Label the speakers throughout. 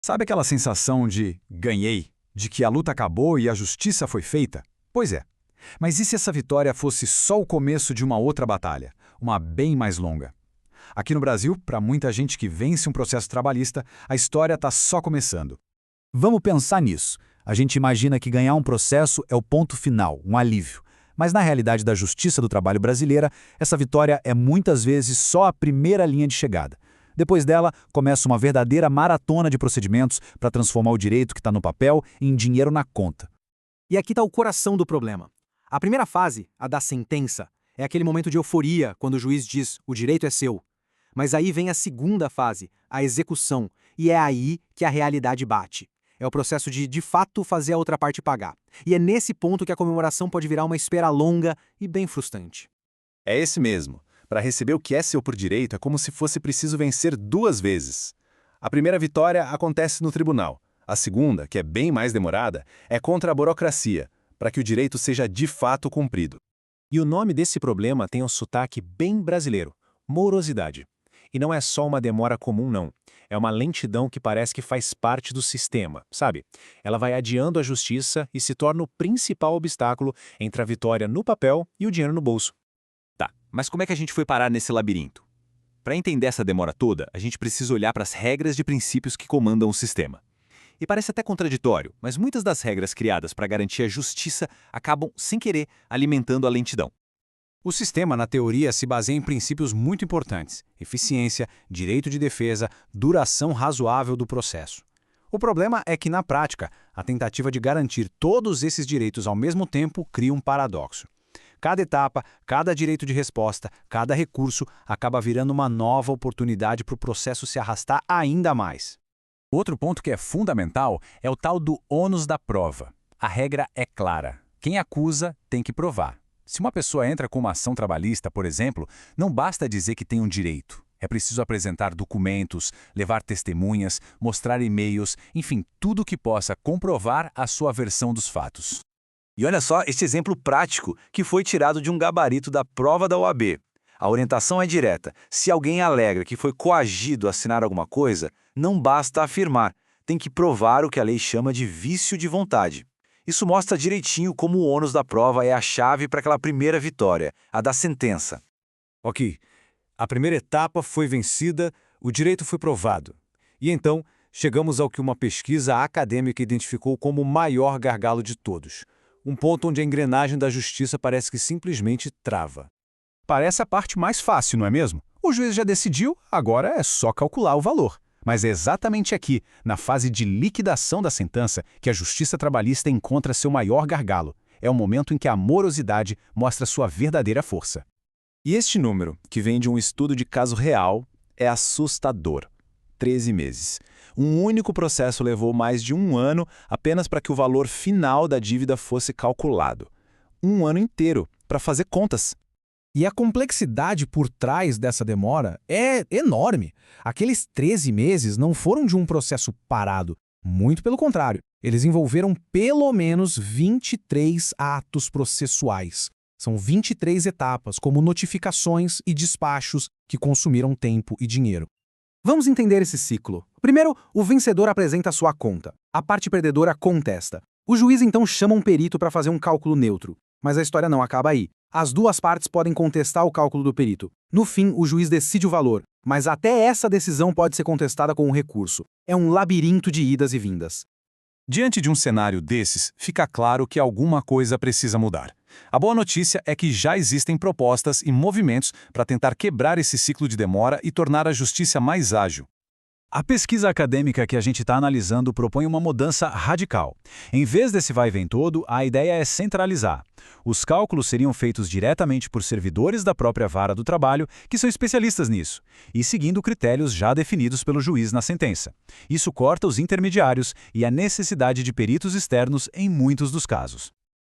Speaker 1: Sabe aquela sensação de ganhei, de que a luta acabou e a justiça foi feita? Pois é. Mas e se essa vitória fosse só o começo de uma outra batalha, uma bem mais longa? Aqui no Brasil, para muita gente que vence um processo trabalhista, a história está só começando.
Speaker 2: Vamos pensar nisso. A gente imagina que ganhar um processo é o ponto final, um alívio. Mas na realidade da justiça do trabalho brasileira, essa vitória é muitas vezes só a primeira linha de chegada. Depois dela, começa uma verdadeira maratona de procedimentos para transformar o direito que está no papel em dinheiro na conta.
Speaker 3: E aqui está o coração do problema. A primeira fase, a da sentença, é aquele momento de euforia quando o juiz diz o direito é seu. Mas aí vem a segunda fase, a execução, e é aí que a realidade bate. É o processo de fato, fazer a outra parte pagar. E é nesse ponto que a comemoração pode virar uma espera longa e bem frustrante.
Speaker 4: É esse mesmo. Para receber o que é seu por direito é como se fosse preciso vencer 2 vezes. A primeira vitória acontece no tribunal. A segunda, que é bem mais demorada, é contra a burocracia, para que o direito seja de fato cumprido.
Speaker 5: E o nome desse problema tem um sotaque bem brasileiro: morosidade. E não é só uma demora comum, não. É uma lentidão que parece que faz parte do sistema, sabe? Ela vai adiando a justiça e se torna o principal obstáculo entre a vitória no papel e o dinheiro no bolso.
Speaker 6: Tá, mas como é que a gente foi parar nesse labirinto? Para entender essa demora toda, a gente precisa olhar para as regras de princípios que comandam o sistema. E parece até contraditório, mas muitas das regras criadas para garantir a justiça acabam, sem querer, alimentando a lentidão.
Speaker 1: O sistema, na teoria, se baseia em princípios muito importantes: eficiência, direito de defesa, duração razoável do processo. O problema é que, na prática, a tentativa de garantir todos esses direitos ao mesmo tempo cria um paradoxo. Cada etapa, cada direito de resposta, cada recurso acaba virando uma nova oportunidade para o processo se arrastar ainda mais. Outro ponto que é fundamental é o tal do ônus da prova. A regra é clara: quem acusa tem que provar. Se uma pessoa entra com uma ação trabalhista, por exemplo, não basta dizer que tem um direito. É preciso apresentar documentos, levar testemunhas, mostrar e-mails, enfim, tudo que possa comprovar a sua versão dos fatos.
Speaker 7: E olha só este exemplo prático que foi tirado de um gabarito da prova da OAB. A orientação é direta. Se alguém alega que foi coagido a assinar alguma coisa, não basta afirmar, tem que provar o que a lei chama de vício de vontade. Isso mostra direitinho como o ônus da prova é a chave para aquela primeira vitória, a da sentença.
Speaker 2: Ok, a primeira etapa foi vencida, o direito foi provado. E então, chegamos ao que uma pesquisa acadêmica identificou como o maior gargalo de todos. Um ponto onde a engrenagem da justiça parece que simplesmente trava.
Speaker 1: Parece a parte mais fácil, não é mesmo? O juiz já decidiu, agora é só calcular o valor. Mas é exatamente aqui, na fase de liquidação da sentença, que a justiça trabalhista encontra seu maior gargalo. É o momento em que a morosidade mostra sua verdadeira força.
Speaker 4: E este número, que vem de um estudo de caso real, é assustador. 13 meses. Um único processo levou mais de 1 ano apenas para que o valor final da dívida fosse calculado. 1 ano inteiro para fazer contas.
Speaker 3: E a complexidade por trás dessa demora é enorme. Aqueles 13 meses não foram de um processo parado. Muito pelo contrário, eles envolveram pelo menos 23 atos processuais. São 23 etapas, como notificações e despachos que consumiram tempo e dinheiro. Vamos entender esse ciclo. Primeiro, o vencedor apresenta sua conta. A parte perdedora contesta. O juiz então chama um perito para fazer um cálculo neutro. Mas a história não acaba aí. As duas partes podem contestar o cálculo do perito. No fim, o juiz decide o valor, mas até essa decisão pode ser contestada com um recurso. É um labirinto de idas e vindas.
Speaker 1: Diante de um cenário desses, fica claro que alguma coisa precisa mudar. A boa notícia é que já existem propostas e movimentos para tentar quebrar esse ciclo de demora e tornar a justiça mais ágil. A pesquisa acadêmica que a gente está analisando propõe uma mudança radical. Em vez desse vai e vem todo, a ideia é centralizar. Os cálculos seriam feitos diretamente por servidores da própria vara do trabalho, que são especialistas nisso, e seguindo critérios já definidos pelo juiz na sentença. Isso corta os intermediários e a necessidade de peritos externos em muitos dos casos.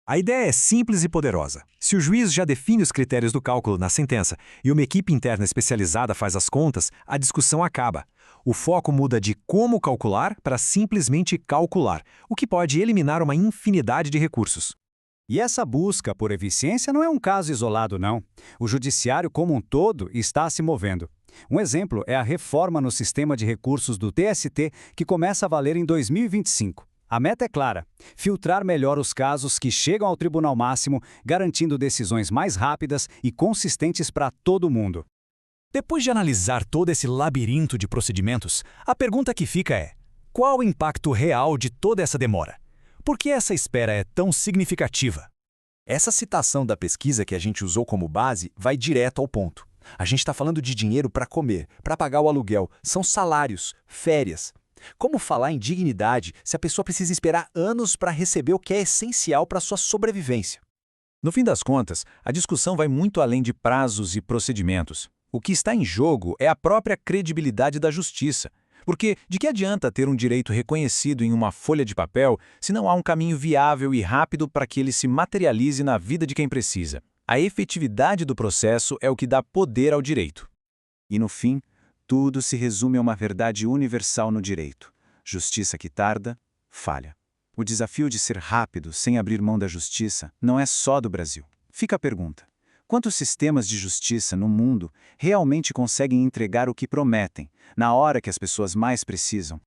Speaker 8: A ideia é simples e poderosa. Se o juiz já define os critérios do cálculo na sentença e uma equipe interna especializada faz as contas, a discussão acaba. O foco muda de como calcular para simplesmente calcular, o que pode eliminar uma infinidade de recursos.
Speaker 2: E essa busca por eficiência não é um caso isolado, não. O judiciário como um todo está se movendo.
Speaker 1: Um exemplo é a reforma no sistema de recursos do TST, que começa a valer em 2025. A meta é clara: filtrar melhor os casos que chegam ao Tribunal Máximo, garantindo decisões mais rápidas e consistentes para todo mundo.
Speaker 2: Depois de analisar todo esse labirinto de procedimentos, a pergunta que fica é: qual o impacto real de toda essa demora? Por que essa espera é tão significativa?
Speaker 9: Essa citação da pesquisa que a gente usou como base vai direto ao ponto. A gente está falando de dinheiro para comer, para pagar o aluguel, são salários, férias. Como falar em dignidade se a pessoa precisa esperar anos para receber o que é essencial para sua sobrevivência?
Speaker 4: No fim das contas, a discussão vai muito além de prazos e procedimentos. O que está em jogo é a própria credibilidade da justiça. Porque de que adianta ter um direito reconhecido em uma folha de papel se não há um caminho viável e rápido para que ele se materialize na vida de quem precisa? A efetividade do processo é o que dá poder ao direito.
Speaker 10: E no fim, tudo se resume a uma verdade universal no direito: justiça que tarda, falha. O desafio de ser rápido, sem abrir mão da justiça, não é só do Brasil. Fica a pergunta: quantos sistemas de justiça no mundo realmente conseguem entregar o que prometem, na hora que as pessoas mais precisam?